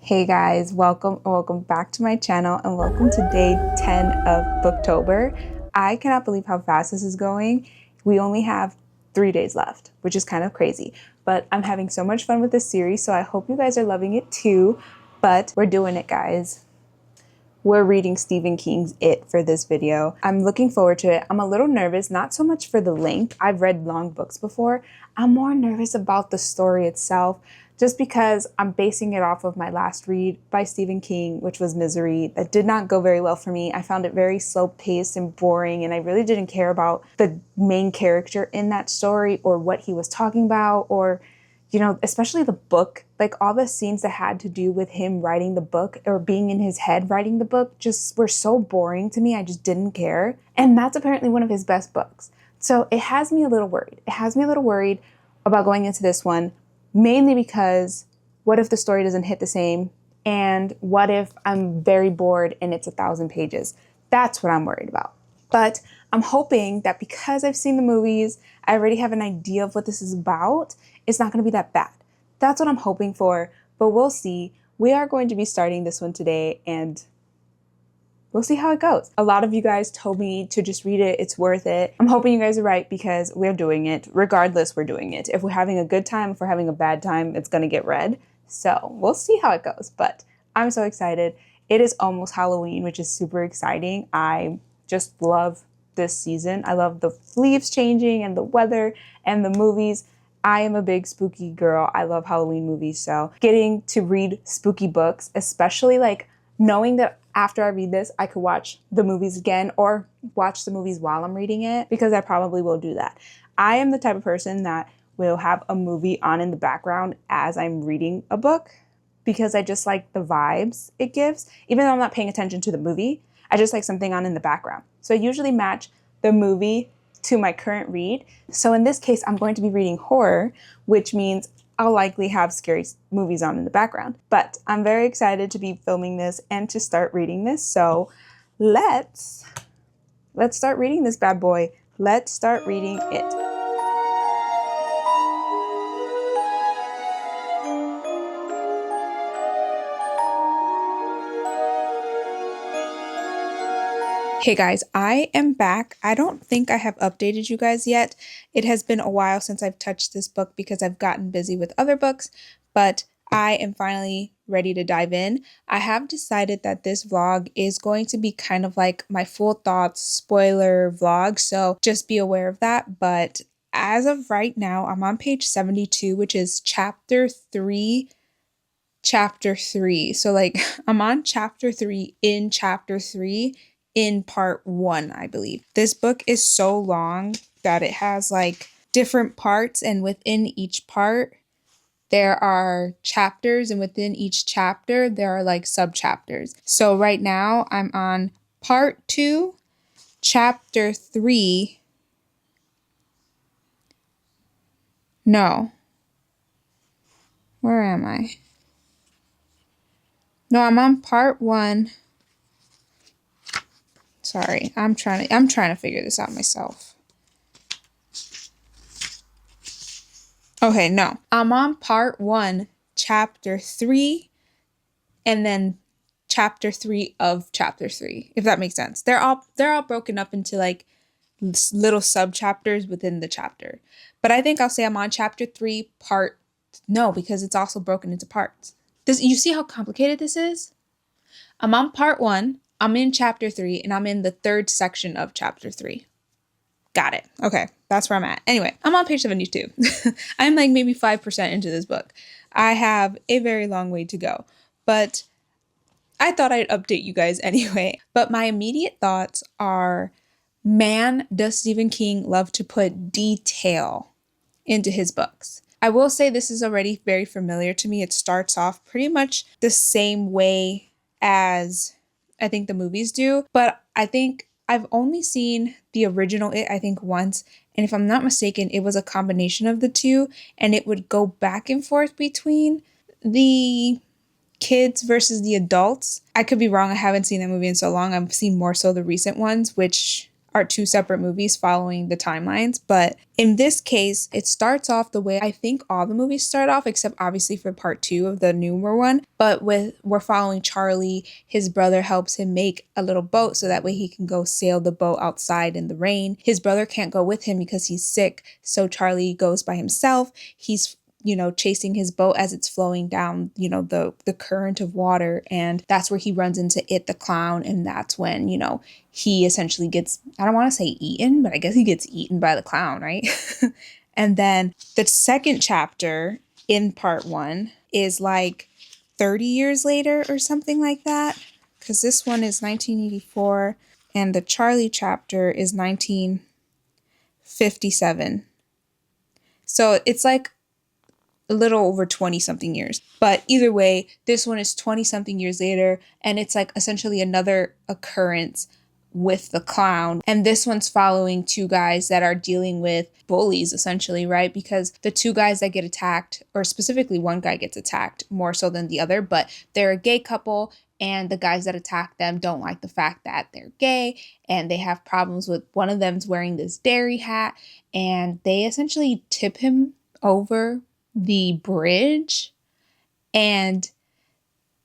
Hey guys, welcome back to my channel and welcome to day 10 of Booktober. I cannot believe how fast this is going. We only have 3 days left, which is kind of crazy, but I'm having so much fun with this series, so I hope you guys are loving it too, but we're doing it, guys. We're reading Stephen King's It for this video. I'm looking forward to it. I'm a little nervous, not so much for the length. I've read long books before. I'm more nervous about the story itself, just because I'm basing it off of my last read by Stephen King, which was Misery. That did not go very well for me. I found it very slow-paced and boring, and I really didn't care about the main character in that story or what he was talking about, or especially the book, like all the scenes that had to do with him writing the book or being in his head writing the book just were so boring to me. I just didn't care. And that's apparently one of his best books. So it has me a little worried. It has me a little worried about going into this one, mainly because what if the story doesn't hit the same? And what if I'm very bored and it's 1,000 pages? That's what I'm worried about. But I'm hoping that because I've seen the movies, I already have an idea of what this is about, it's not going to be that bad. That's what I'm hoping for, but we'll see. We are going to be starting this one today, and we'll see how it goes. A lot of you guys told me to just read it. It's worth it. I'm hoping you guys are right because we're doing it. Regardless, we're doing it. If we're having a good time, if we're having a bad time, it's going to get read. So we'll see how it goes, but I'm so excited. It is almost Halloween, which is super exciting. I just love this season. I love the leaves changing and the weather and the movies. I am a big spooky girl. I love Halloween movies. So getting to read spooky books, especially like knowing that after I read this, I could watch the movies again or watch the movies while I'm reading it, because I probably will do that. I am the type of person that will have a movie on in the background as I'm reading a book, because I just like the vibes it gives. Even though I'm not paying attention to the movie, I just like something on in the background. So I usually match the movie to my current read. So in this case, I'm going to be reading horror, which means I'll likely have scary movies on in the background. But I'm very excited to be filming this and to start reading this. So let's start reading this bad boy. Let's start reading it. Hey guys, I am back. I don't think I have updated you guys yet. It has been a while since I've touched this book because I've gotten busy with other books, but I am finally ready to dive in. I have decided that this vlog is going to be kind of like my full thoughts spoiler vlog, so just be aware of that. But as of right now, I'm on page 72, which is chapter 3. So like I'm on chapter 3 in chapter 3 in part 1, I believe. This book is so long that it has like different parts, and within each part there are chapters, and within each chapter there are like sub-chapters. So right now I'm on part 2, chapter 3. No. Where am I? No, I'm on part 1. Sorry, I'm trying to figure this out myself. Okay, no. I'm on part 1, chapter 3, and then chapter 3 of chapter 3, if that makes sense. They're all broken up into like little sub chapters within the chapter. But I think I'll say I'm on chapter 3 part, no, because it's also broken into parts. You see how complicated this is? I'm on part 1, I'm in chapter 3, and I'm in the 3rd section of chapter 3. Got it. Okay, that's where I'm at. Anyway, I'm on page 72. I'm like maybe 5% into this book. I have a very long way to go, but I thought I'd update you guys anyway. But my immediate thoughts are, man, does Stephen King love to put detail into his books. I will say this is already very familiar to me. It starts off pretty much the same way as I think the movies do, but I think I've only seen the original It, I think, once, and if I'm not mistaken, it was a combination of the two, and it would go back and forth between the kids versus the adults. I could be wrong. I haven't seen that movie in so long. I've seen more so the recent ones, which are two separate movies following the timelines. But in this case, it starts off the way I think all the movies start off, except obviously for part 2 of the newer one. But we're following Charlie. His brother helps him make a little boat so that way he can go sail the boat outside in the rain. His brother can't go with him because he's sick, so Charlie goes by himself. He's chasing his boat as it's flowing down, the current of water. And that's where he runs into It the clown. And that's when, he essentially gets, I don't want to say eaten, but I guess he gets eaten by the clown, right? And then the second chapter in part 1 is like 30 years later or something like that. Because this one is 1984 and the Charlie chapter is 1957. So it's like a little over 20 something years. But either way, this one is 20 something years later, and it's like essentially another occurrence with the clown. And this one's following two guys that are dealing with bullies, essentially, right? Because the two guys that get attacked, or specifically one guy gets attacked more so than the other, but they're a gay couple, and the guys that attack them don't like the fact that they're gay, and they have problems with one of them's wearing this dairy hat, and they essentially tip him over the bridge, and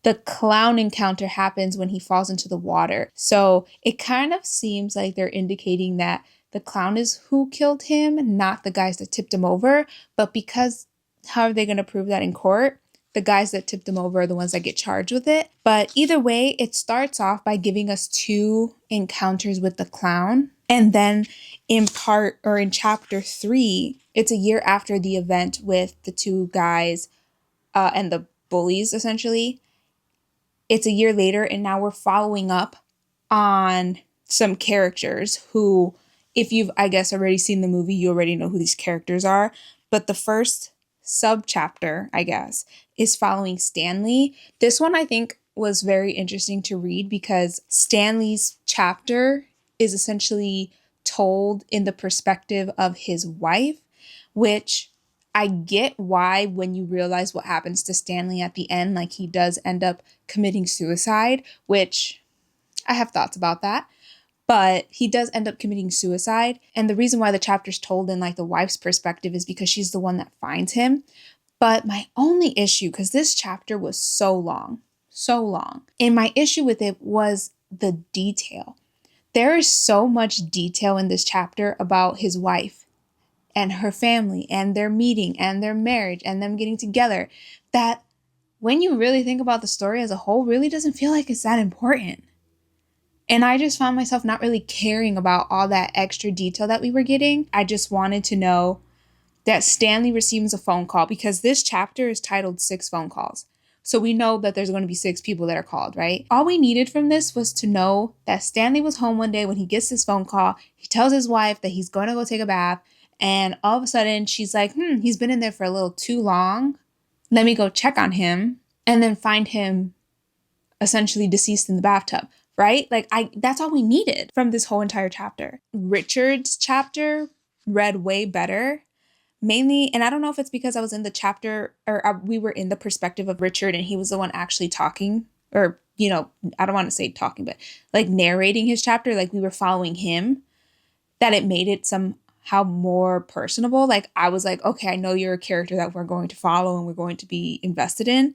the clown encounter happens when he falls into the water. So it kind of seems like they're indicating that the clown is who killed him, not the guys that tipped him over. But because how are they going to prove that in court? The guys that tipped him over are the ones that get charged with it. But either way, it starts off by giving us two encounters with the clown. And then in chapter 3, it's a year after the event with the two guys and the bullies, essentially. It's a year later, and now we're following up on some characters who, if you've, I guess, already seen the movie, you already know who these characters are. But the first sub-chapter, I guess, is following Stanley. This one, I think, was very interesting to read because Stanley's chapter is essentially told in the perspective of his wife, which I get why when you realize what happens to Stanley at the end, like he does end up committing suicide, which I have thoughts about that. But he does end up committing suicide. And the reason why the chapter's told in like the wife's perspective is because she's the one that finds him. But my only issue, because this chapter was so long, and my issue with it was the detail. There is so much detail in this chapter about his wife and her family and their meeting and their marriage and them getting together that when you really think about the story as a whole, really doesn't feel like it's that important. And I just found myself not really caring about all that extra detail that we were getting. I just wanted to know that Stanley receives a phone call because this chapter is titled 6 phone calls. So we know that there's going to be 6 people that are called, right? All we needed from this was to know that Stanley was home one day when he gets this phone call. He tells his wife that he's going to go take a bath. And all of a sudden she's like, he's been in there for a little too long. Let me go check on him, and then find him essentially deceased in the bathtub, right? Like that's all we needed from this whole entire chapter. Richard's chapter read way better. Mainly, and I don't know if it's because I was in the chapter or we were in the perspective of Richard and he was the one actually talking, or, I don't want to say talking, but like narrating his chapter, like we were following him, that it made it somehow more personable. Like I was like, okay, I know you're a character that we're going to follow and we're going to be invested in.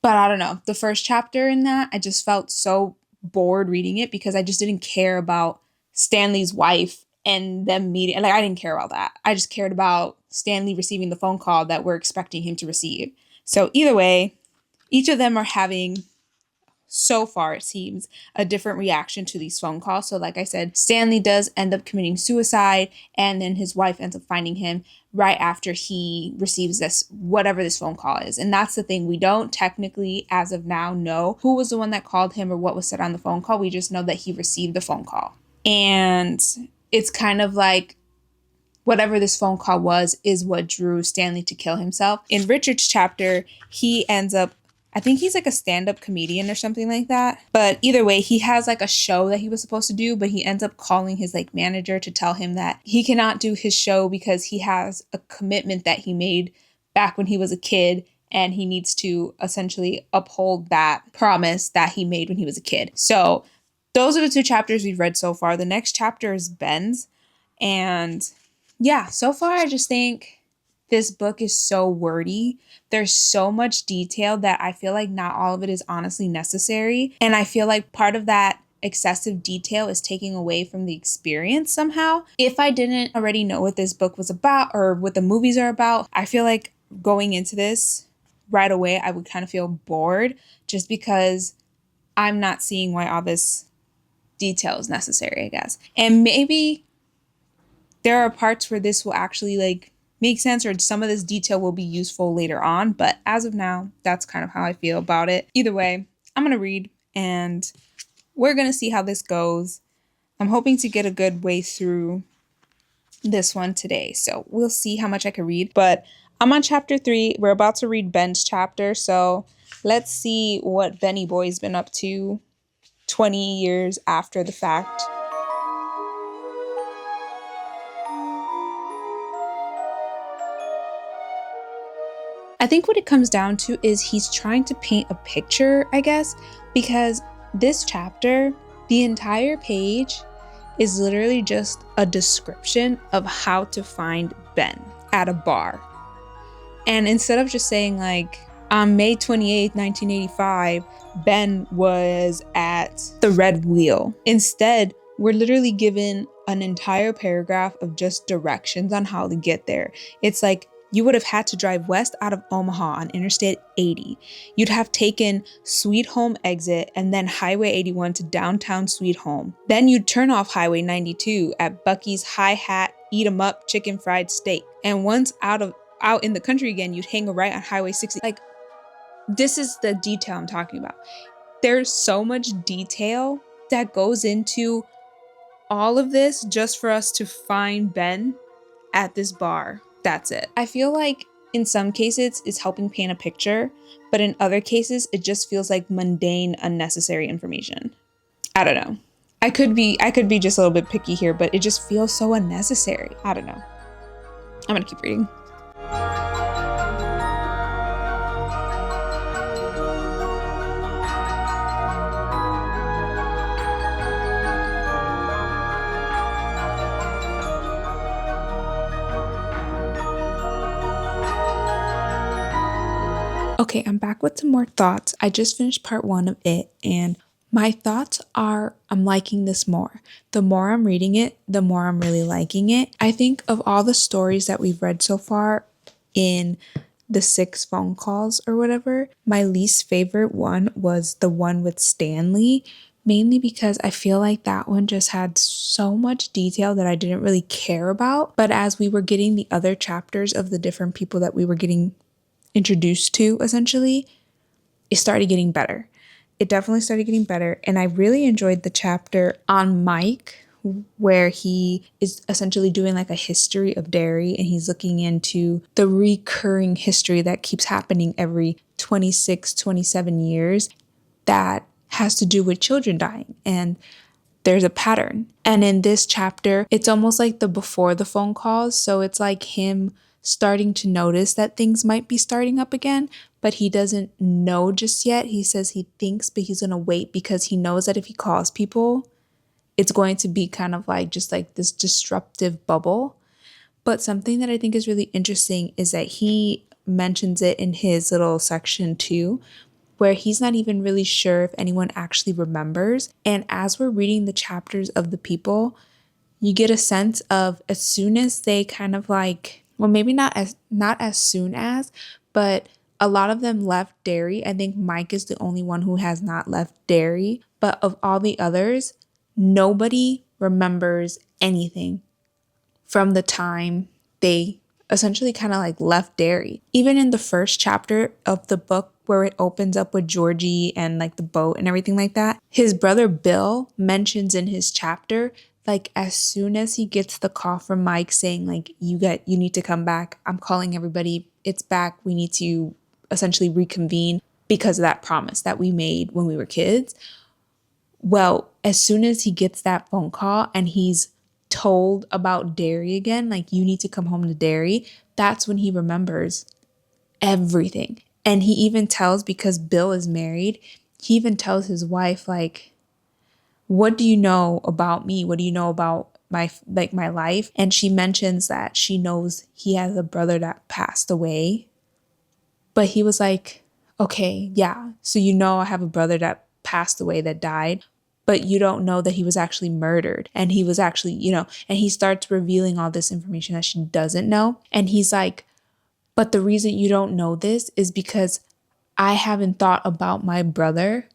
But I don't know, the first chapter in that, I just felt so bored reading it because I just didn't care about Stanley's wife and them meeting. Like I didn't care about that. I just cared about Stanley receiving the phone call that we're expecting him to receive. So either way, each of them are having, so far it seems, a different reaction to these phone calls. So like I said, Stanley does end up committing suicide, and then his wife ends up finding him right after he receives this, whatever this phone call is. And that's the thing. We don't technically, as of now, know who was the one that called him or what was said on the phone call. We just know that he received the phone call. And it's kind of like whatever this phone call was is what drew Stanley to kill himself. In Richard's chapter, he ends up, I think he's like a stand-up comedian or something like that. But either way, he has like a show that he was supposed to do, but he ends up calling his like manager to tell him that he cannot do his show because he has a commitment that he made back when he was a kid, and he needs to essentially uphold that promise that he made when he was a kid. So those are the two chapters we've read so far. The next chapter is Ben's. And yeah, so far I just think this book is so wordy. There's so much detail that I feel like not all of it is honestly necessary. And I feel like part of that excessive detail is taking away from the experience somehow. If I didn't already know what this book was about or what the movies are about, I feel like going into this right away, I would kind of feel bored just because I'm not seeing why all this detail is necessary, I guess. And maybe there are parts where this will actually like make sense or some of this detail will be useful later on. But as of now, that's kind of how I feel about it. Either way, I'm going to read and we're going to see how this goes. I'm hoping to get a good way through this one today. So we'll see how much I can read. But I'm on chapter 3. We're about to read Ben's chapter. So let's see what Benny Boy's been up to 20 years after the fact. I think what it comes down to is he's trying to paint a picture, I guess, because this chapter, the entire page is literally just a description of how to find Ben at a bar. And instead of just saying like, on May 28th, 1985, Ben was at the Red Wheel. Instead, we're literally given an entire paragraph of just directions on how to get there. It's like, you would have had to drive west out of Omaha on Interstate 80. You'd have taken Sweet Home exit and then Highway 81 to downtown Sweet Home. Then you'd turn off Highway 92 at Bucky's High Hat Eat 'em Up Chicken Fried Steak. And once out in the country again, you'd hang a right on Highway 60. Like, this is the detail I'm talking about. There's so much detail that goes into all of this just for us to find Ben at this bar. That's it. I feel like in some cases it's helping paint a picture, but in other cases it just feels like mundane, unnecessary information. I don't know. I could be just a little bit picky here, but it just feels so unnecessary. I don't know. I'm gonna keep reading. Okay, I'm back with some more thoughts. I just finished part 1 of it, and my thoughts are I'm liking this more. The more I'm reading it, the more I'm really liking it. I think of all the stories that we've read so far in the 6 phone calls or whatever, my least favorite one was the one with Stanley, mainly because I feel like that one just had so much detail that I didn't really care about. But as we were getting the other chapters of the different people that we were getting introduced to, essentially, it started getting better. It definitely started getting better. And I really enjoyed the chapter on Mike, where he is essentially doing like a history of dairy and he's looking into the recurring history that keeps happening every 26, 27 years that has to do with children dying. And there's a pattern. And in this chapter, it's almost like the before the phone calls. So it's like him starting to notice that things might be starting up again, but he doesn't know just yet. He says he thinks, but he's going to wait because he knows that if he calls people, it's going to be kind of like just like this disruptive bubble. But something that I think is really interesting is that he mentions it in his little section too, where he's not even really sure if anyone actually remembers. And as we're reading the chapters of the people, you get a sense of as soon as they kind of like, well, maybe not as soon as, but a lot of them left dairy. I think Mike is the only one who has not left dairy, but of all the others, nobody remembers anything from the time they essentially kind of like left dairy. Even in the first chapter of the book where it opens up with Georgie and like the boat and everything like that, his brother Bill mentions in his chapter, like as soon as he gets the call from Mike saying like, you need to come back. I'm calling everybody. It's back. We need to essentially reconvene because of that promise that we made when we were kids. Well, as soon as he gets that phone call and he's told about dairy again, like you need to come home to dairy, that's when he remembers everything. And he even tells, because Bill is married, he even tells his wife like, what do you know about me? What do you know about my life? And she mentions that she knows he has a brother that passed away. But he was like, okay, yeah. So you know I have a brother that passed away, that died, but you don't know that he was actually murdered. And he was actually, and he starts revealing all this information that she doesn't know. And he's like, but the reason you don't know this is because I haven't thought about my brother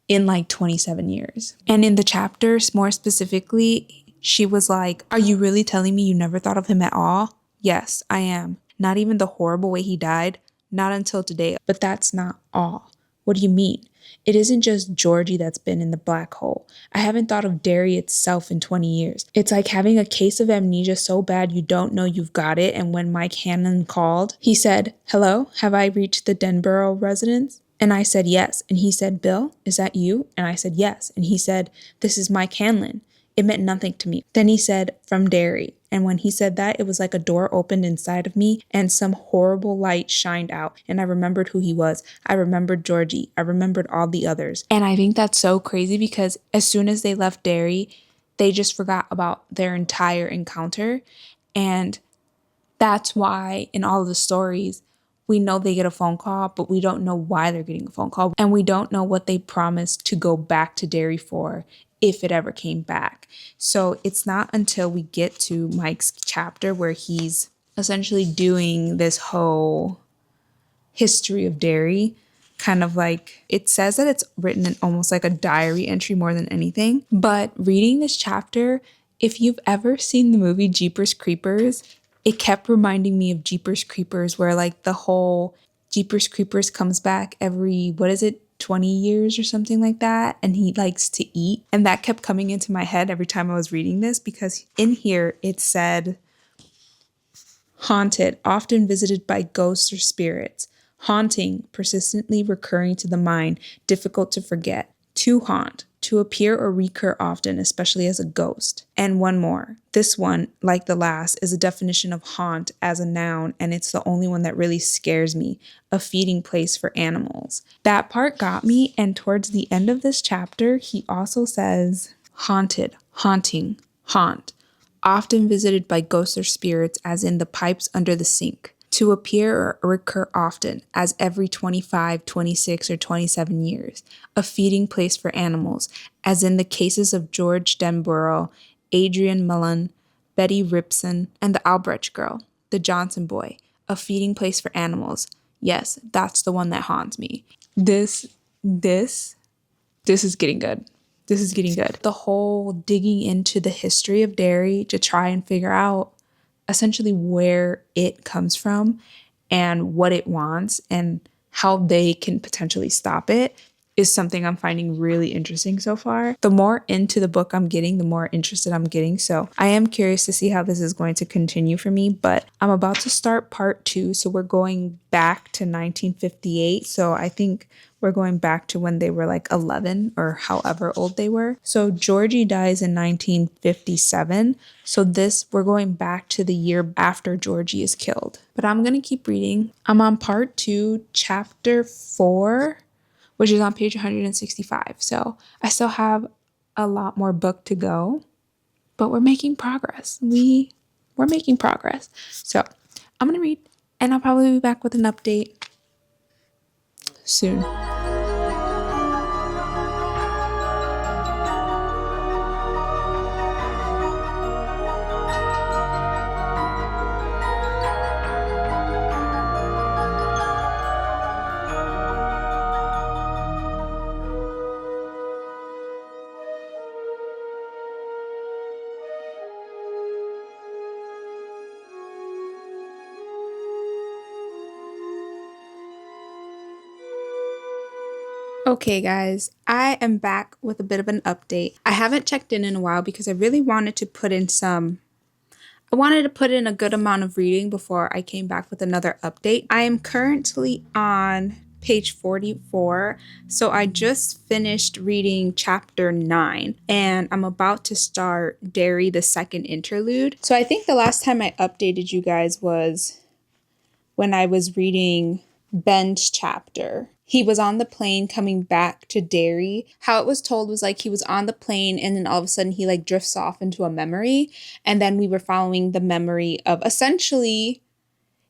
in like 27 years. And in the chapters, more specifically, she was like, are you really telling me you never thought of him at all? Yes, I am. Not even the horrible way he died, not until today. But that's not all. What do you mean? It isn't just Georgie that's been in the black hole. I haven't thought of Derry itself in 20 years. It's like having a case of amnesia so bad you don't know you've got it. And when Mike Hannon called, he said, hello, have I reached the Denborough residence? And I said, yes. And he said, Bill, is that you? And I said, yes. And he said, this is Mike Hanlon. It meant nothing to me. Then he said, from Derry. And when he said that, it was like a door opened inside of me and some horrible light shined out. And I remembered who he was. I remembered Georgie. I remembered all the others. And I think that's so crazy because as soon as they left Derry, they just forgot about their entire encounter. And that's why in all of the stories, we know they get a phone call, but we don't know why they're getting a phone call. And we don't know what they promised to go back to Derry for if it ever came back. So it's not until we get to Mike's chapter where he's essentially doing this whole history of Derry, kind of like, it says that it's written in almost like a diary entry more than anything. But reading this chapter, if you've ever seen the movie Jeepers Creepers, it kept reminding me of Jeepers Creepers, where like the whole Jeepers Creepers comes back every, 20 years or something like that, and he likes to eat. And that kept coming into my head every time I was reading this, because in here it said, haunted, often visited by ghosts or spirits. Haunting, persistently recurring to the mind, difficult to forget. To haunt, to appear or recur often, especially as a ghost. And one more. This one, like the last, is a definition of haunt as a noun, and it's the only one that really scares me. A feeding place for animals. That part got me, and towards the end of this chapter, he also says, haunted, haunting, haunt. Often visited by ghosts or spirits, as in the pipes under the sink. To appear or recur often, as every 25, 26, or 27 years. A feeding place for animals, as in the cases of George Denborough, Adrian Mullen, Betty Ripson, and the Albrecht girl, the Johnson boy. A feeding place for animals. Yes, that's the one that haunts me. This is getting good. This is getting good. The whole digging into the history of Derry to try and figure out essentially where it comes from and what it wants and how they can potentially stop it is something I'm finding really interesting so far. The more into the book I'm getting, the more interested I'm getting. So I am curious to see how this is going to continue for me, but I'm about to start part 2. So we're going back to 1958. So I think we're going back to when they were like 11 or however old they were. So Georgie dies in 1957. So we're going back to the year after Georgie is killed. But I'm going to keep reading. I'm on part 2, chapter 4, which is on page 165. So I still have a lot more book to go, but we're making progress. We're making progress. So I'm going to read, and I'll probably be back with an update soon. Okay, guys, I am back with a bit of an update. I haven't checked in a while because I really wanted to put in a good amount of reading before I came back with another update. I am currently on page 44, so I just finished reading chapter 9, and I'm about to start Derry, the second interlude. So I think the last time I updated you guys was when I was reading Ben's chapter. he was on the plane coming back to Derry. How it was told was like he was on the plane and then all of a sudden he like drifts off into a memory. And then we were following the memory of essentially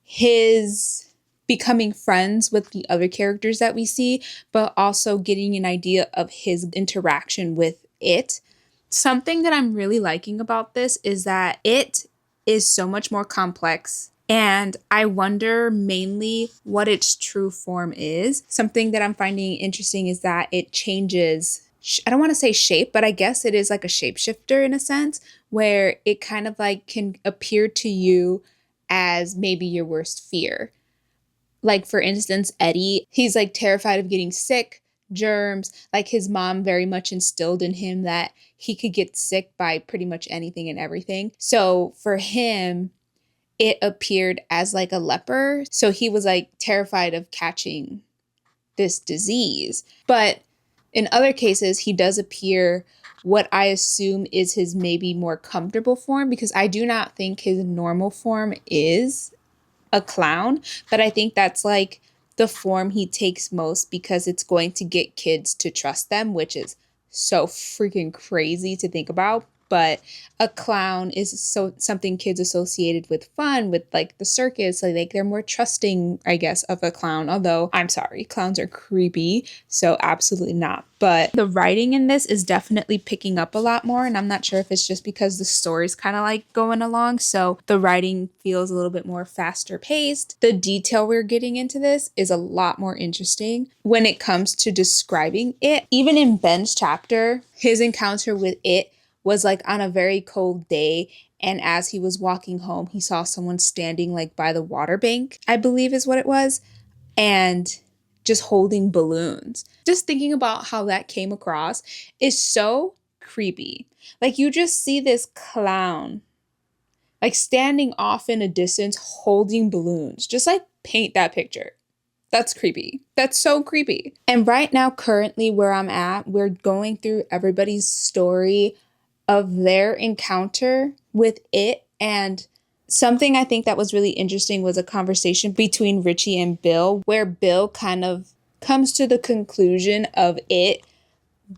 his becoming friends with the other characters that we see, but also getting an idea of his interaction with it. Something that I'm really liking about this is that it is so much more complex. And I wonder mainly what its true form is. Something that I'm finding interesting is that it changes. I don't want to say shape, but I guess it is like a shapeshifter in a sense, where it kind of like can appear to you as maybe your worst fear. Like, for instance, Eddie, he's like terrified of getting sick, germs. Like, his mom very much instilled in him that he could get sick by pretty much anything and everything. So for him, it appeared as like a leper. So he was like terrified of catching this disease. But in other cases, he does appear what I assume is his maybe more comfortable form, because I do not think his normal form is a clown, but I think that's like the form he takes most because it's going to get kids to trust them, which is so freaking crazy to think about. But a clown is so something kids associated with fun, with like the circus. Like they're more trusting, I guess, of a clown. Although I'm sorry, clowns are creepy, so absolutely not. But the writing in this is definitely picking up a lot more, and I'm not sure if it's just because the story's kind of like going along, so the writing feels a little bit more faster paced. The detail we're getting into this is a lot more interesting when it comes to describing it. Even in Ben's chapter, his encounter with it was like on a very cold day, and as he was walking home he saw someone standing like by the water bank, I believe is what it was, and just holding balloons. Just thinking about how that came across is so creepy. Like, you just see this clown like standing off in a distance holding balloons. Just like paint that picture. That's creepy. That's so creepy. And right now, currently where I'm at, we're going through everybody's story of their encounter with it. And something I think that was really interesting was a conversation between Richie and Bill, where Bill kind of comes to the conclusion of it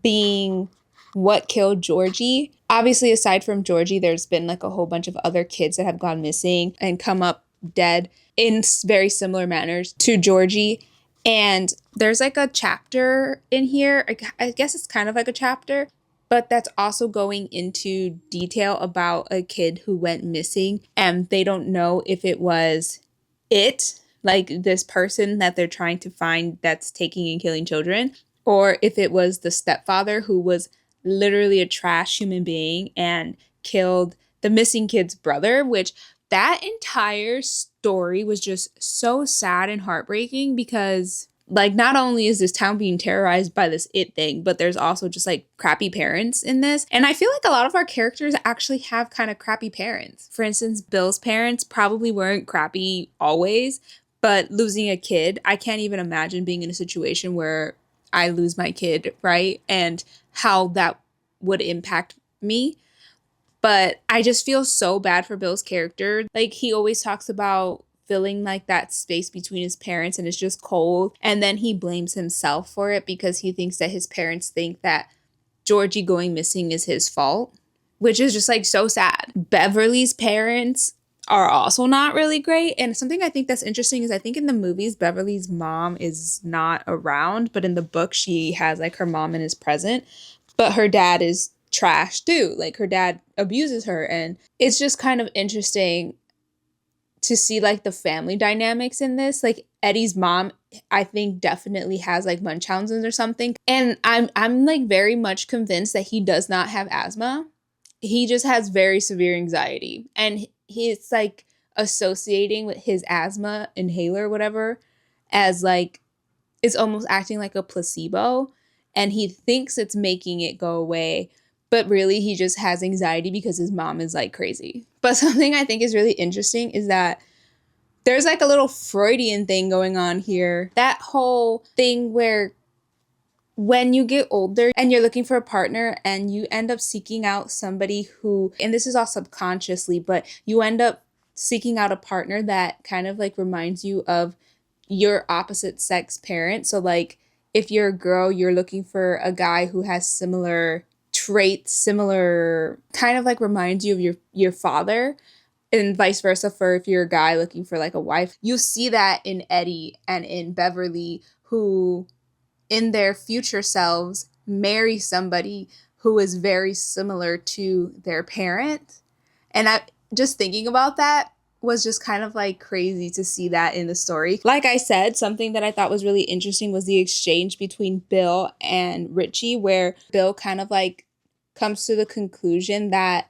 being what killed Georgie. Obviously, aside from Georgie, there's been like a whole bunch of other kids that have gone missing and come up dead in very similar manners to Georgie. And there's like a chapter in here. I guess it's kind of like a chapter, but that's also going into detail about a kid who went missing and they don't know if it was it, like this person that they're trying to find that's taking and killing children, or if it was the stepfather who was literally a trash human being and killed the missing kid's brother, which that entire story was just so sad and heartbreaking because like not only is this town being terrorized by this it thing, but there's also just like crappy parents in this. And I feel like a lot of our characters actually have kind of crappy parents. For instance, Bill's parents probably weren't crappy always, but losing a kid, I can't even imagine being in a situation where I lose my kid, right? And how that would impact me. But I just feel so bad for Bill's character. Like, he always talks about feeling like that space between his parents and it's just cold. And then he blames himself for it because he thinks that his parents think that Georgie going missing is his fault, which is just like so sad. Beverly's parents are also not really great. And something I think that's interesting is I think in the movies, Beverly's mom is not around, but in the book, she has like her mom and is present, but her dad is trash too. Like, her dad abuses her. And it's just kind of interesting to see like the family dynamics in this. Like, Eddie's mom, I think, definitely has like Munchausen's or something. And I'm like very much convinced that he does not have asthma. He just has very severe anxiety. And he's like associating with his asthma inhaler, whatever, as like it's almost acting like a placebo. And he thinks it's making it go away. But really, he just has anxiety because his mom is like crazy. But something I think is really interesting is that there's like a little Freudian thing going on here. That whole thing where when you get older and you're looking for a partner and you end up seeking out somebody who, and this is all subconsciously, but you end up seeking out a partner that kind of like reminds you of your opposite sex parent. So like if you're a girl, you're looking for a guy who has similar traits, similar kind of like reminds you of your father, and vice versa for if you're a guy looking for like a wife. You see that in Eddie and in Beverly, who in their future selves marry somebody who is very similar to their parent. And I just thinking about that was just kind of like crazy to see that in the story. Like I said, something that I thought was really interesting was the exchange between Bill and Richie, where Bill kind of like comes to the conclusion that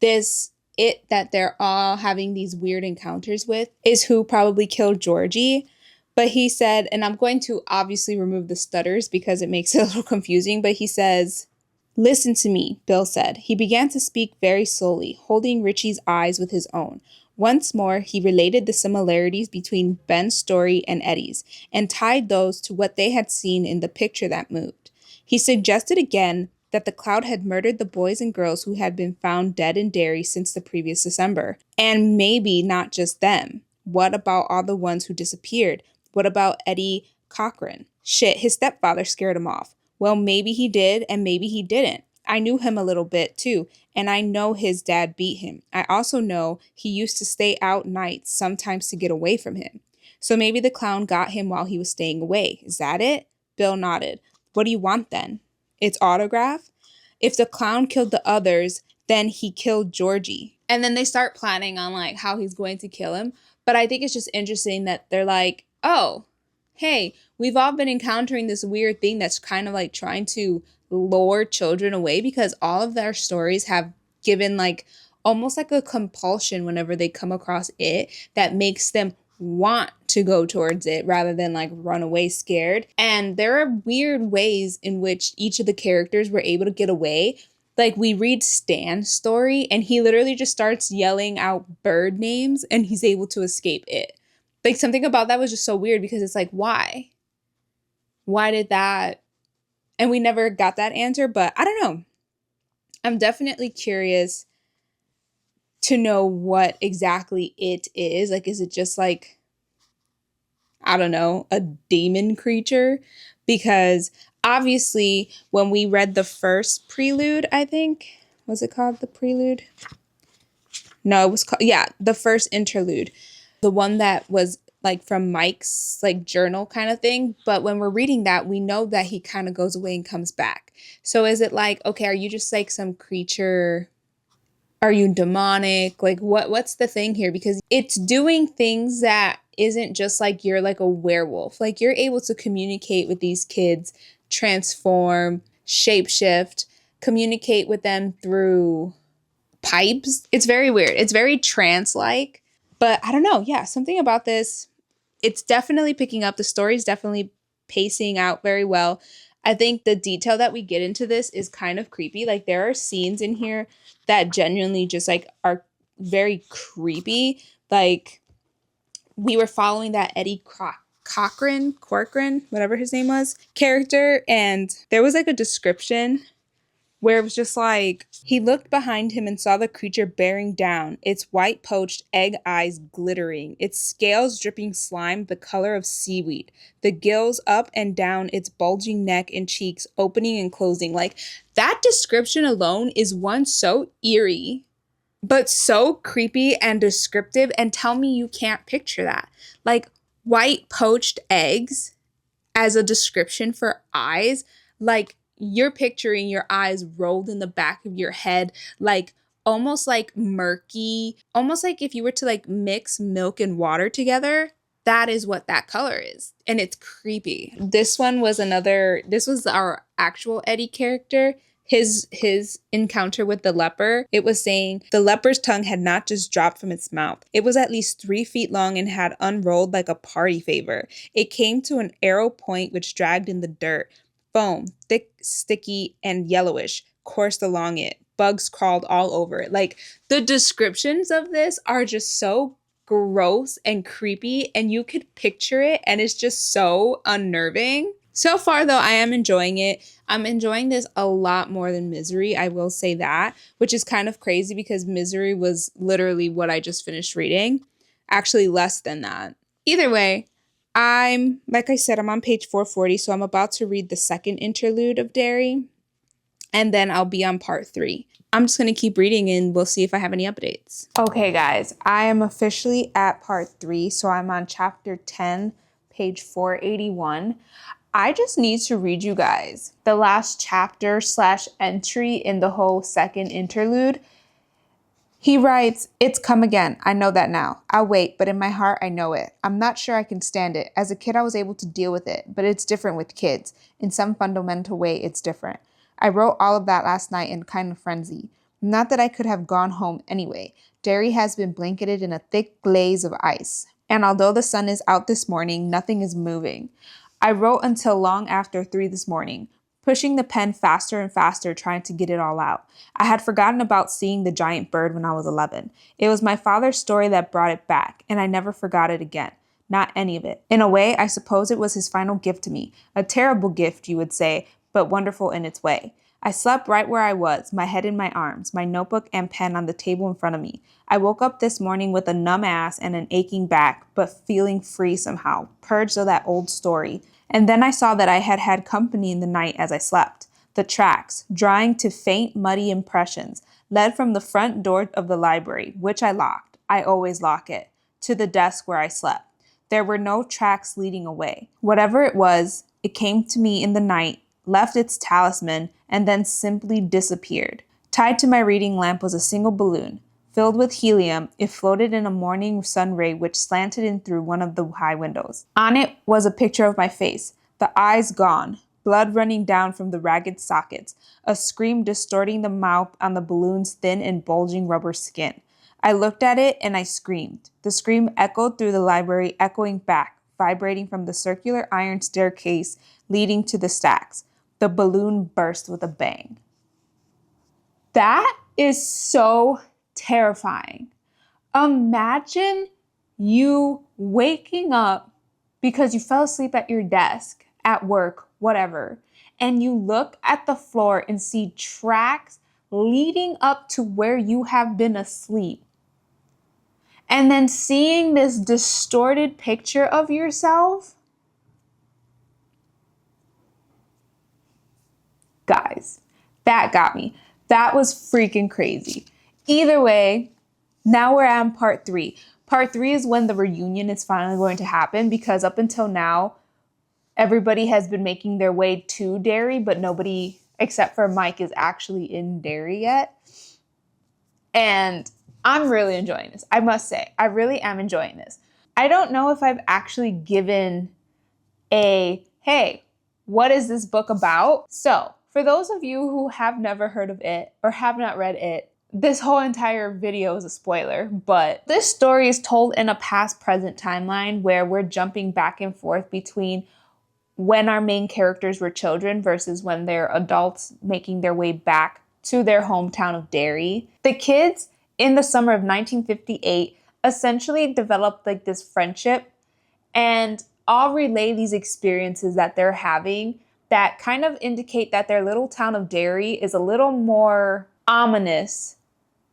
this it that they're all having these weird encounters with is who probably killed Georgie. But he said, and I'm going to obviously remove the stutters because it makes it a little confusing, but he says, "Listen to me," Bill said. He began to speak very slowly, holding Richie's eyes with his own. Once more, he related the similarities between Ben's story and Eddie's, and tied those to what they had seen in the picture that moved. He suggested again that the cloud had murdered the boys and girls who had been found dead in Derry since the previous December. And maybe not just them. What about all the ones who disappeared? What about Eddie Cochran? Shit, his stepfather scared him off. Well, maybe he did and maybe he didn't. I knew him a little bit too, and I know his dad beat him. I also know he used to stay out nights sometimes to get away from him. So maybe the clown got him while he was staying away. Is that it? Bill nodded. What do you want then? Its autograph? If the clown killed the others, then he killed Georgie. And then they start planning on like how he's going to kill him. But I think it's just interesting that they're like, oh, hey, we've all been encountering this weird thing that's kind of like trying to lure children away, because all of their stories have given like almost like a compulsion whenever they come across it that makes them want to go towards it rather than like run away scared. And there are weird ways in which each of the characters were able to get away. Like we read Stan's story and he literally just starts yelling out bird names and he's able to escape it. Like something about that was just so weird because it's like, why? Why did that? And we never got that answer, but I don't know. I'm definitely curious to know what exactly it is. Like, is it just like, I don't know, a demon creature? Because obviously, when we read the first prelude, I think, was it called the prelude? No, it was called, yeah, the first interlude, the one that was like from Mike's like journal kind of thing. But when we're reading that, we know that he kind of goes away and comes back. So is it like, okay, are you just like some creature? Are you demonic? Like what's the thing here? Because it's doing things that isn't just like you're like a werewolf. Like you're able to communicate with these kids, transform, shapeshift, communicate with them through pipes. It's very weird. It's very trance-like. But I don't know. Yeah, something about this, it's definitely picking up. The story's definitely pacing out very well. I think the detail that we get into this is kind of creepy. Like there are scenes in here that genuinely just like are very creepy. Like we were following that Corcoran, whatever his name was, character, and there was like a description where it was just like, he looked behind him and saw the creature bearing down, its white poached egg eyes glittering, its scales dripping slime the color of seaweed, the gills up and down its bulging neck and cheeks opening and closing. Like that description alone is one so eerie, but so creepy and descriptive. And tell me you can't picture that. Like white poached eggs as a description for eyes, like you're picturing your eyes rolled in the back of your head, like almost like murky, almost like if you were to like mix milk and water together. That is what that color is. And it's creepy. This was our actual Eddie character. His encounter with the leper, it was saying the leper's tongue had not just dropped from its mouth. It was at least 3 feet long and had unrolled like a party favor. It came to an arrow point which dragged in the dirt. Foam, thick, sticky, and yellowish, coursed along it. Bugs crawled all over it. Like the descriptions of this are just so gross and creepy, and you could picture it, and it's just so unnerving. So far, though, I am enjoying it. I'm enjoying this a lot more than Misery, I will say that, which is kind of crazy because Misery was literally what I just finished reading. Actually, less than that. Either way, Like I said, I'm on page 440, so I'm about to read the second interlude of Derry, and then I'll be on part 3. I'm just going to keep reading and we'll see if I have any updates. Okay, guys, I am officially at part 3, so I'm on chapter 10, page 481. I just need to read you guys the last chapter / entry in the whole second interlude. He writes, "It's come again. I know that now. I'll wait, but in my heart, I know it. I'm not sure I can stand it. As a kid, I was able to deal with it, but it's different with kids. In some fundamental way, it's different. I wrote all of that last night in kind of frenzy. Not that I could have gone home anyway. Derry has been blanketed in a thick glaze of ice. And although the sun is out this morning, nothing is moving. I wrote until long after 3 this morning, pushing the pen faster and faster, trying to get it all out. I had forgotten about seeing the giant bird when I was 11. It was my father's story that brought it back, and I never forgot it again. Not any of it. In a way, I suppose it was his final gift to me. A terrible gift, you would say, but wonderful in its way. I slept right where I was, my head in my arms, my notebook and pen on the table in front of me. I woke up this morning with a numb ass and an aching back, but feeling free somehow, purged of that old story. And then I saw that I had had company in the night as I slept. The tracks, drawing to faint, muddy impressions, led from the front door of the library, which I locked. I always lock it, to the desk where I slept. There were no tracks leading away. Whatever it was, it came to me in the night, left its talisman, and then simply disappeared. Tied to my reading lamp was a single balloon. Filled with helium, it floated in a morning sun ray which slanted in through one of the high windows. On it was a picture of my face, the eyes gone, blood running down from the ragged sockets, a scream distorting the mouth on the balloon's thin and bulging rubber skin. I looked at it and I screamed. The scream echoed through the library, echoing back, vibrating from the circular iron staircase leading to the stacks. The balloon burst with a bang. That is so terrifying. Imagine you waking up because you fell asleep at your desk, at work, whatever, and you look at the floor and see tracks leading up to where you have been asleep. And then seeing this distorted picture of yourself. Guys, that got me. That was freaking crazy. Either way, now we're on part 3. Part 3 is when the reunion is finally going to happen, because up until now, everybody has been making their way to Derry, but nobody except for Mike is actually in Derry yet. And I'm really enjoying this. I must say, I really am enjoying this. I don't know if I've actually given hey, what is this book about? So, for those of you who have never heard of it or have not read it, this whole entire video is a spoiler, but this story is told in a past-present timeline where we're jumping back and forth between when our main characters were children versus when they're adults making their way back to their hometown of Derry. The kids in the summer of 1958 essentially developed like this friendship and all relay these experiences that they're having that kind of indicate that their little town of Derry is a little more ominous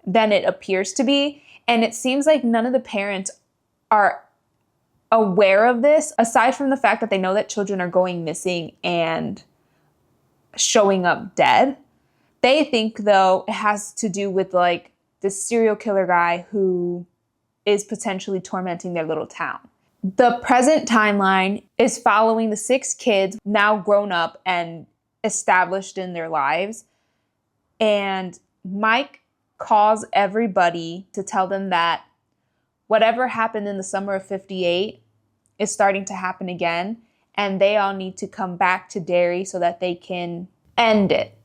than it appears to be. And it seems like none of the parents are aware of this, aside from the fact that they know that children are going missing and showing up dead. They think, though, it has to do with like this serial killer guy who is potentially tormenting their little town. The present timeline is following the 6 kids now grown up and established in their lives. And Mike calls everybody to tell them that whatever happened in the summer of 58 is starting to happen again. And they all need to come back to Derry so that they can end it.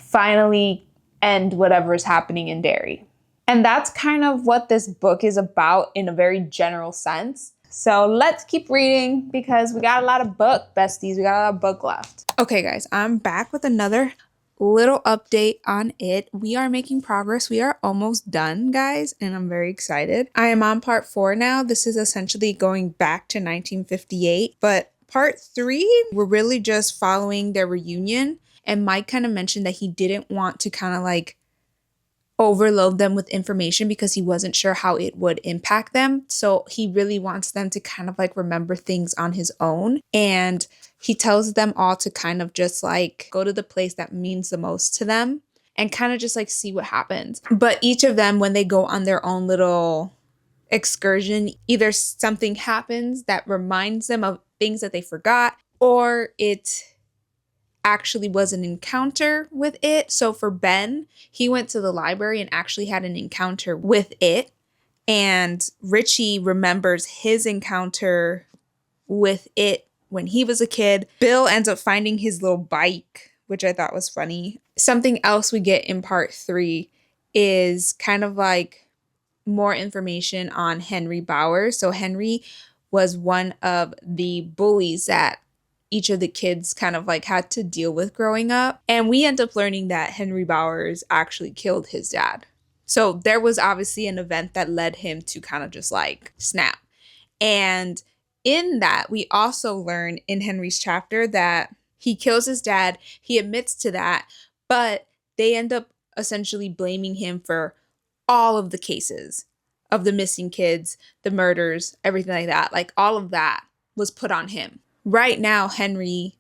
Finally end whatever is happening in Derry. And that's kind of what this book is about in a very general sense. So let's keep reading because we got a lot of book, besties. We got a lot of book left. Okay, guys, I'm back with another little update on it. We are making progress. We are almost done, guys, and I'm very excited. I am on part 4 now. This is essentially going back to 1958, but part 3, we're really just following their reunion. And Mike kind of mentioned that he didn't want to kind of like overload them with information because he wasn't sure how it would impact them. So he really wants them to kind of like remember things on his own. And he tells them all to kind of just like go to the place that means the most to them and kind of just like see what happens. But each of them, when they go on their own little excursion, either something happens that reminds them of things that they forgot, or it actually was an encounter with it. So for Ben, he went to the library and actually had an encounter with it. And Richie remembers his encounter with it when he was a kid. Bill ends up finding his little bike, which I thought was funny. Something else we get in part 3 is kind of like more information on Henry Bowers. So Henry was one of the bullies that each of the kids kind of like had to deal with growing up. And we end up learning that Henry Bowers actually killed his dad. So there was obviously an event that led him to kind of just like snap. And in that, we also learn in Henry's chapter that he kills his dad. He admits to that, but they end up essentially blaming him for all of the cases of the missing kids, the murders, everything like that. Like all of that was put on him. Right now, Henry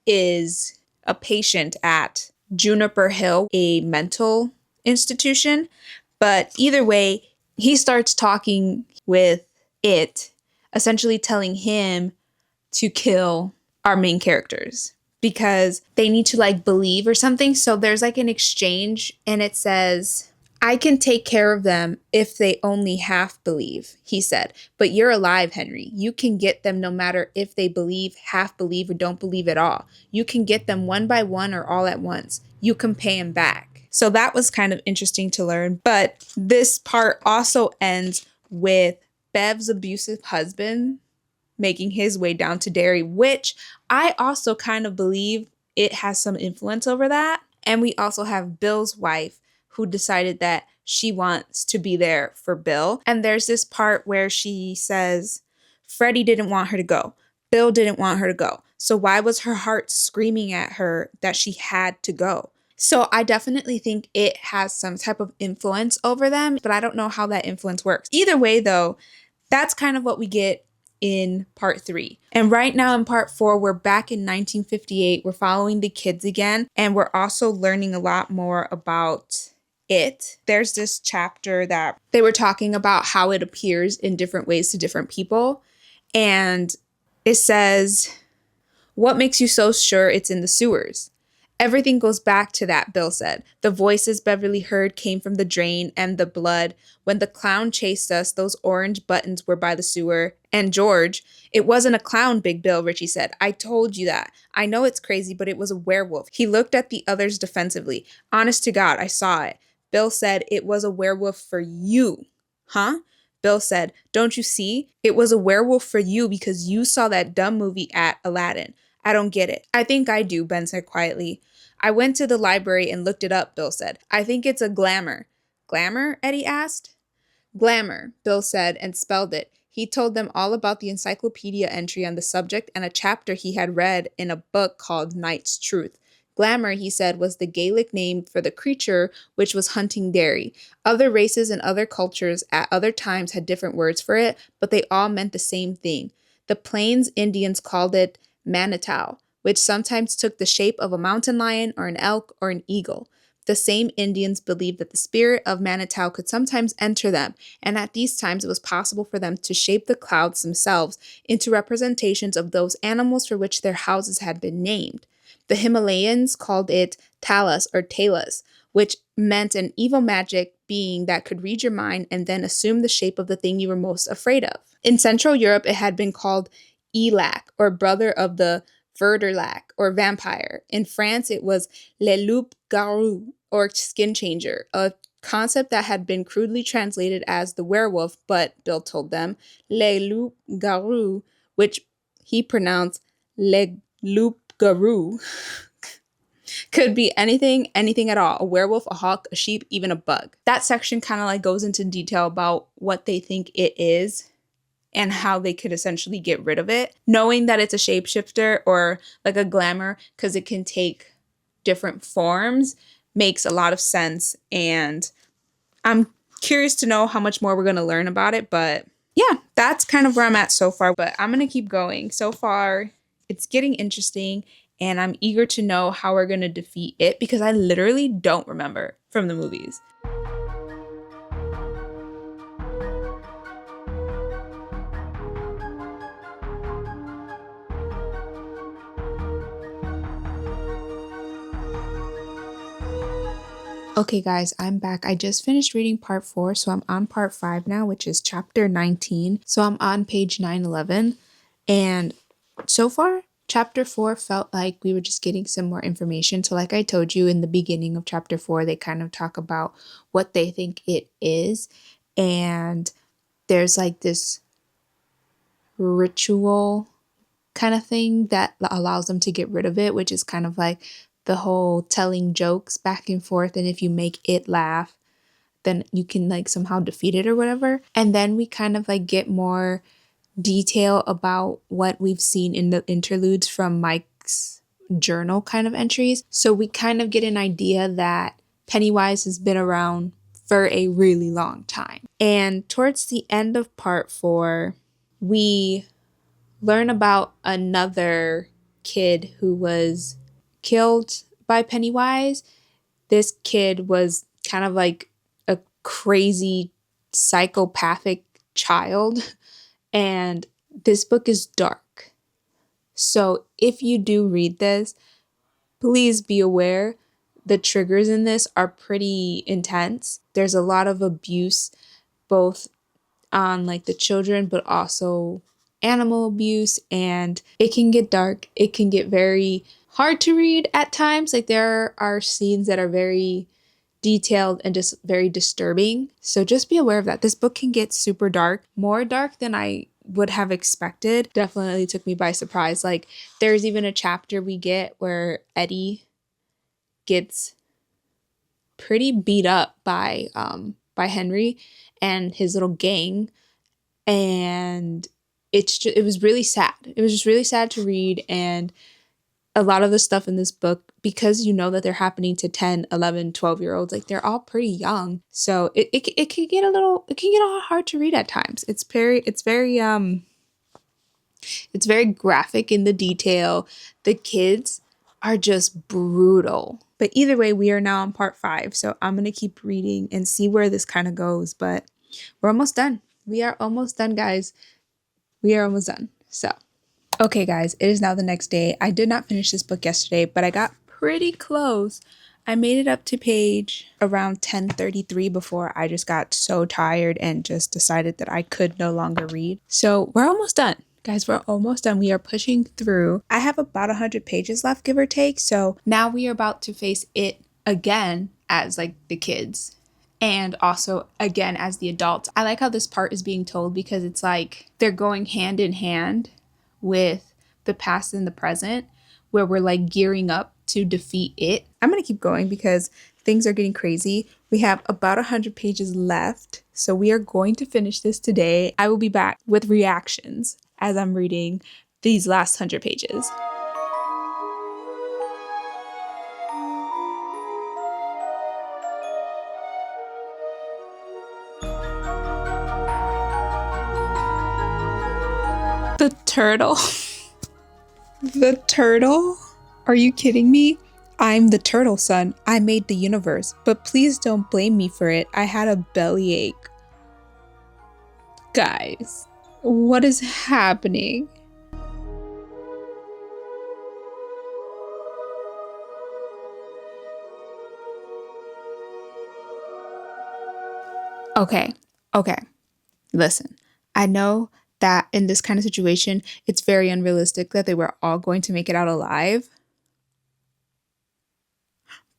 is a patient at Juniper Hill, a mental institution. But either way, he starts talking with it, essentially telling him to kill our main characters because they need to like believe or something. So there's like an exchange and it says, I can take care of them if they only half believe, he said. But you're alive, Henry. You can get them no matter if they believe, half believe, or don't believe at all. You can get them one by one or all at once. You can pay them back. So that was kind of interesting to learn. But this part also ends with Bev's abusive husband making his way down to Derry, which I also kind of believe it has some influence over that. And we also have Bill's wife who decided that she wants to be there for Bill. And there's this part where she says, Freddie didn't want her to go. Bill didn't want her to go. So why was her heart screaming at her that she had to go? So I definitely think it has some type of influence over them, but I don't know how that influence works. Either way, though, that's kind of what we get in part 3. And right now in part 4, we're back in 1958. We're following the kids again, and we're also learning a lot more about it. There's this chapter that they were talking about how it appears in different ways to different people. And it says, what makes you so sure it's in the sewers? Everything goes back to that, Bill said. The voices Beverly heard came from the drain and the blood. When the clown chased us, those orange buttons were by the sewer. And George, it wasn't a clown, Big Bill, Richie said. I told you that. I know it's crazy, but it was a werewolf. He looked at the others defensively. Honest to God, I saw it. Bill said it was a werewolf for you. Huh? Bill said, don't you see? It was a werewolf for you because you saw that dumb movie at Aladdin. I don't get it. I think I do, Ben said quietly. I went to the library and looked it up, Bill said. I think it's a glamour. Glamour? Eddie asked. Glamour, Bill said and spelled it. He told them all about the encyclopedia entry on the subject and a chapter he had read in a book called Night's Truth. Glamour, he said, was the Gaelic name for the creature which was hunting Derry. Other races and other cultures at other times had different words for it, but they all meant the same thing. The Plains Indians called it Manitou, which sometimes took the shape of a mountain lion or an elk or an eagle. The same Indians believed that the spirit of Manitou could sometimes enter them, and at these times it was possible for them to shape the clouds themselves into representations of those animals for which their houses had been named. The Himalayans called it Talas or Talas, which meant an evil magic being that could read your mind and then assume the shape of the thing you were most afraid of. In Central Europe, it had been called Elak, or brother of the Verderlac, or vampire. In France, it was Le Loup-Garou, or skin changer, a concept that had been crudely translated as the werewolf, but, Bill told them, Le Loup-Garou, which he pronounced Le Loup-Garou, could be anything at all. A werewolf, a hawk, a sheep, even a bug. That section kind of like goes into detail about what they think it is and how they could essentially get rid of it. Knowing that it's a shapeshifter or like a glamour, because it can take different forms, makes a lot of sense. And I'm curious to know how much more we're going to learn about it, but yeah, that's kind of where I'm at so far, but I'm going to keep going. So far, it's getting interesting, and I'm eager to know how we're going to defeat it because I literally don't remember from the movies. Okay, guys, I'm back. I just finished reading part 4, so I'm on part 5 now, which is chapter 19. So I'm on page 911, and so far, chapter 4 felt like we were just getting some more information. So like I told you in the beginning of chapter 4, they kind of talk about what they think it is, and there's like this ritual kind of thing that allows them to get rid of it, which is kind of like the whole telling jokes back and forth, and if you make it laugh, then you can like somehow defeat it or whatever. And then we kind of like get more detail about what we've seen in the interludes from Mike's journal kind of entries. So we kind of get an idea that Pennywise has been around for a really long time. And towards the end of part 4, we learn about another kid who was killed by Pennywise. This kid was kind of like a crazy psychopathic child, and this book is dark. So if you do read this, please be aware the triggers in this are pretty intense. There's a lot of abuse, both on like the children, but also animal abuse, and it can get dark. It can get very hard to read at times. Like there are scenes that are very detailed and just very disturbing. So just be aware of that. This book can get super dark, more dark than I would have expected. Definitely took me by surprise. Like there's even a chapter we get where Eddie gets pretty beat up by Henry and his little gang, and it was really sad. It was just really sad to read, and a lot of the stuff in this book, because you know that they're happening to 10, 11, 12-year-olds, like they're all pretty young. So it can get a little hard to read at times. It's very graphic in the detail. The kids are just brutal. But either way, we are now on part 5. So I'm going to keep reading and see where this kind of goes. But we're almost done. We are almost done, guys. We are almost done. So, okay, guys, it is now the next day. I did not finish this book yesterday, but I got pretty close. I made it up to page around 1033 before I just got so tired and just decided that I could no longer read. So we're almost done. Guys, we're almost done. We are pushing through. I have about 100 pages left, give or take. So now we are about to face it again as like the kids, and also again as the adults. I like how this part is being told because it's like they're going hand in hand with the past and the present, where we're like gearing up to defeat it. I'm going to keep going because things are getting crazy. We have about 100 pages left, so we are going to finish this today. I will be back with reactions as I'm reading these last 100 pages. The turtle? The turtle? Are you kidding me? I'm the turtle, son. I made the universe, but please don't blame me for it. I had a bellyache. Guys, what is happening? Okay, listen. I know that in this kind of situation, it's very unrealistic that they were all going to make it out alive.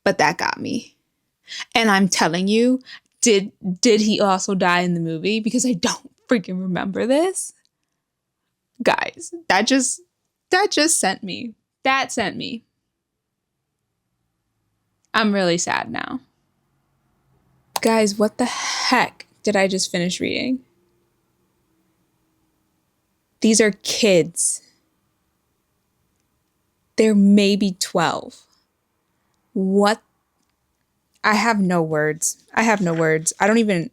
But that got me. And I'm telling you, did he also die in the movie? Because I don't freaking remember this. Guys, that just sent me. That sent me. I'm really sad now. Guys, what the heck did I just finish reading? These are kids. They're maybe 12. What? I have no words. I have no words. I don't even.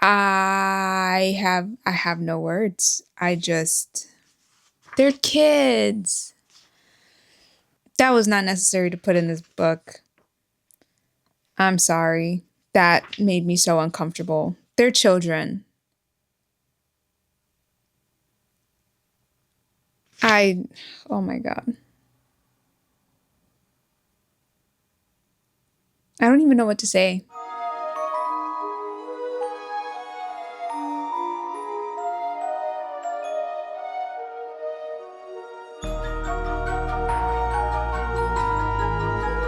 I have no words. I just. They're kids. That was not necessary to put in this book. I'm sorry. That made me so uncomfortable. They're children. I. Oh my God. I don't even know what to say.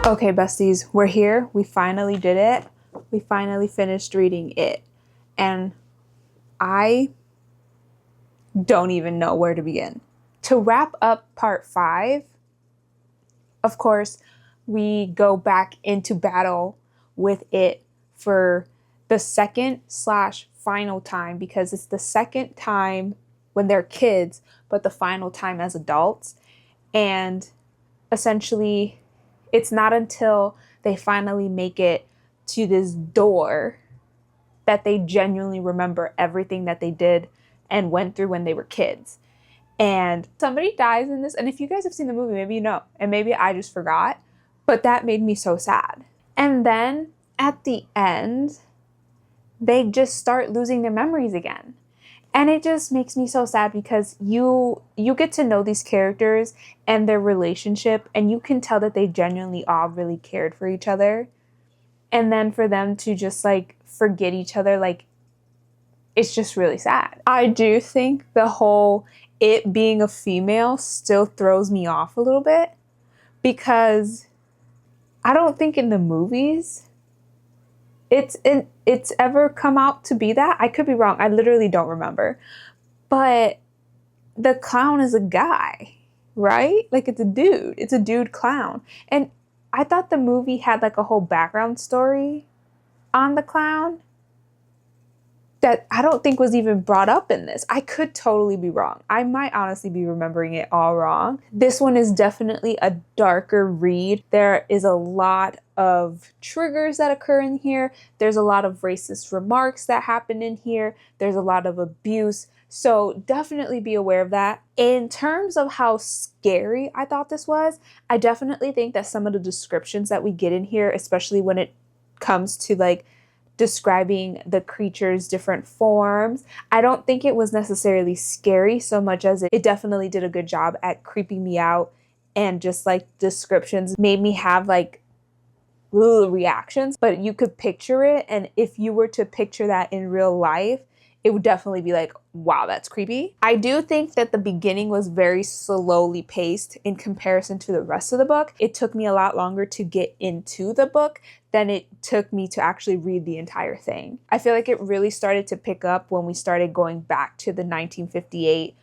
Okay, besties, we're here. We finally did it. We finally finished reading it. And I don't even know where to begin. To wrap up part 5, of course, we go back into battle with it for the second slash final time, because it's the second time when they're kids, but the final time as adults. And essentially, it's not until they finally make it to this door that they genuinely remember everything that they did and went through when they were kids. And somebody dies in this. And if you guys have seen the movie, maybe you know, and maybe I just forgot, but that made me so sad. And then at the end, they just start losing their memories again. And it just makes me so sad, because you get to know these characters and their relationship, and you can tell that they genuinely all really cared for each other. And then for them to just like forget each other, like, it's just really sad. I do think the whole it being a female still throws me off a little bit, because I don't think in the movies it's ever come out to be that. I could be wrong. I literally don't remember. But the clown is a guy, right? Like, it's a dude. It's a dude clown. And I thought the movie had like a whole background story on the clown that I don't think was even brought up in this. I could totally be wrong. I might honestly be remembering it all wrong. This one is definitely a darker read. There is a lot of triggers that occur in here. There's a lot of racist remarks that happen in here. There's a lot of abuse. So definitely be aware of that. In terms of how scary I thought this was, I definitely think that some of the descriptions that we get in here, especially when it comes to like describing the creature's different forms, I don't think it was necessarily scary so much as it definitely did a good job at creeping me out, and just like descriptions made me have like little reactions. But you could picture it, and if you were to picture that in real life, it would definitely be like, wow, that's creepy. I do think that the beginning was very slowly paced in comparison to the rest of the book. It took me a lot longer to get into the book than it took me to actually read the entire thing. I feel like it really started to pick up when we started going back to the 1958,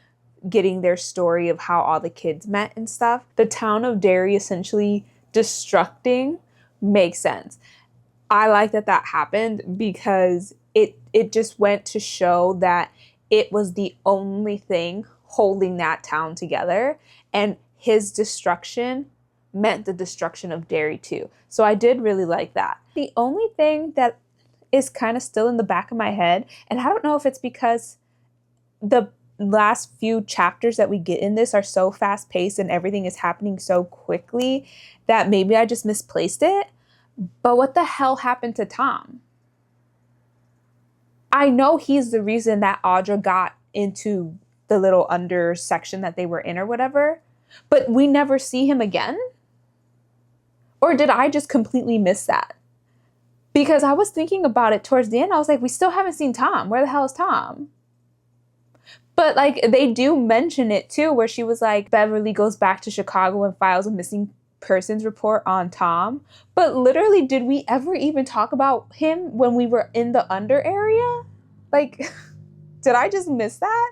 getting their story of how all the kids met and stuff. The town of Derry essentially destructing makes sense. I like that that happened, because it just went to show that it was the only thing holding that town together, and his destruction meant the destruction of Derry too. So I did really like that. The only thing that is kind of still in the back of my head, and I don't know if it's because the last few chapters that we get in this are so fast paced and everything is happening so quickly, that maybe I just misplaced it. But what the hell happened to Tom? I know he's the reason that Audra got into the little under section that they were in or whatever, but we never see him again? Or did I just completely miss that? Because I was thinking about it towards the end. I was like, we still haven't seen Tom. Where the hell is Tom? But like, they do mention it too, where she was like, Beverly goes back to Chicago and files a missing persons report on Tom. But literally, did we ever even talk about him when we were in the under area? Like, did I just miss that?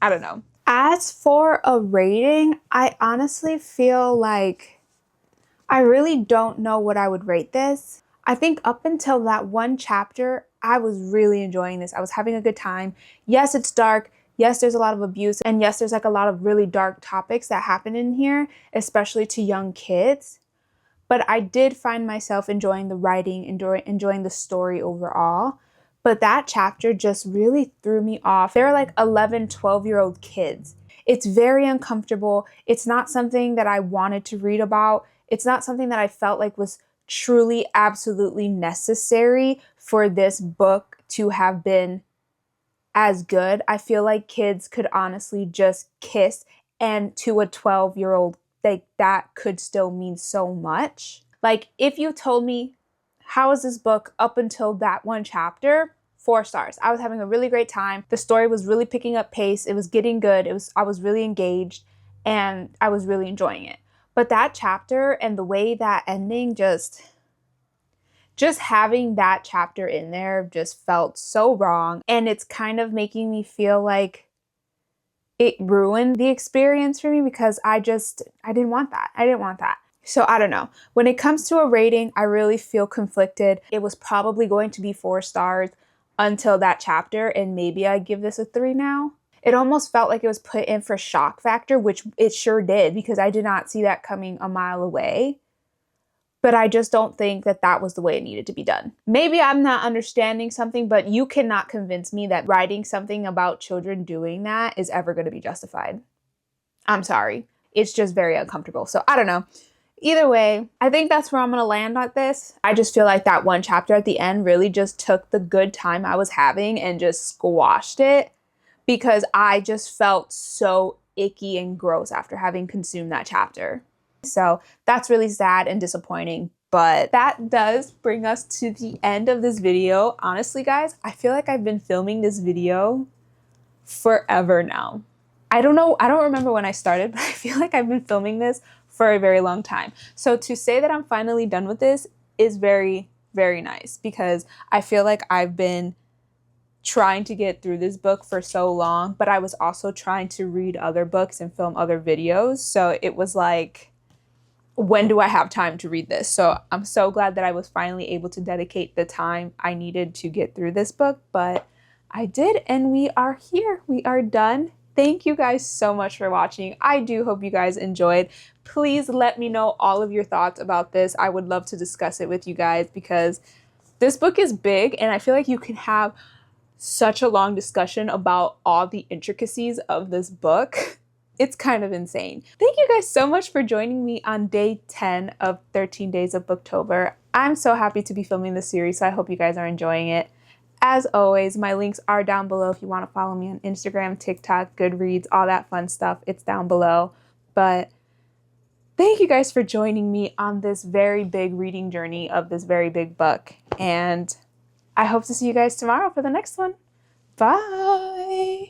I don't know. As for a rating, I honestly feel like I really don't know what I would rate this. I think up until that one chapter, I was really enjoying this. I was having a good time. Yes, it's dark. Yes, there's a lot of abuse, and yes, there's like a lot of really dark topics that happen in here, especially to young kids. But I did find myself enjoying the writing, enjoying the story overall. But that chapter just really threw me off. They're like 11, 12-year-old kids. It's very uncomfortable. It's not something that I wanted to read about. It's not something that I felt like was truly, absolutely necessary for this book to have been as good. I feel like kids could honestly just kiss, and to a 12-year-old, like that could still mean so much. Like if you told me, how is this book up until that one chapter? 4 stars. I was having a really great time. The story was really picking up pace. It was getting good. I was really engaged and I was really enjoying it. But that chapter and the way that ending just having that chapter in there just felt so wrong. And it's kind of making me feel like it ruined the experience for me because I didn't want that. I didn't want that. So I don't know. When it comes to a rating, I really feel conflicted. It was probably going to be 4 stars until that chapter, and maybe I give this a 3 now. It almost felt like it was put in for shock factor, which it sure did because I did not see that coming a mile away. But I just don't think that that was the way it needed to be done. Maybe I'm not understanding something, but you cannot convince me that writing something about children doing that is ever going to be justified. I'm sorry. It's just very uncomfortable. So I don't know. Either way, I think that's where I'm going to land on this. I just feel like that one chapter at the end really just took the good time I was having and just squashed it because I just felt so icky and gross after having consumed that chapter. So that's really sad and disappointing, but that does bring us to the end of this video. Honestly, guys, I feel like I've been filming this video forever now. I don't know, I don't remember when I started, but I feel like I've been filming this for a very long time. So to say that I'm finally done with this is very, very nice because I feel like I've been trying to get through this book for so long, but I was also trying to read other books and film other videos. So it was like, when do I have time to read this? So I'm so glad that I was finally able to dedicate the time I needed to get through this book, but I did, and we are here. We are done. Thank you guys so much for watching. I do hope you guys enjoyed. Please let me know all of your thoughts about this. I would love to discuss it with you guys because this book is big and I feel like you can have such a long discussion about all the intricacies of this book. It's kind of insane. Thank you guys so much for joining me on day 10 of 13 Days of Booktober. I'm so happy to be filming this series, so I hope you guys are enjoying it. As always, my links are down below if you want to follow me on Instagram, TikTok, Goodreads, all that fun stuff. It's down below. But thank you guys for joining me on this very big reading journey of this very big book. And I hope to see you guys tomorrow for the next one. Bye!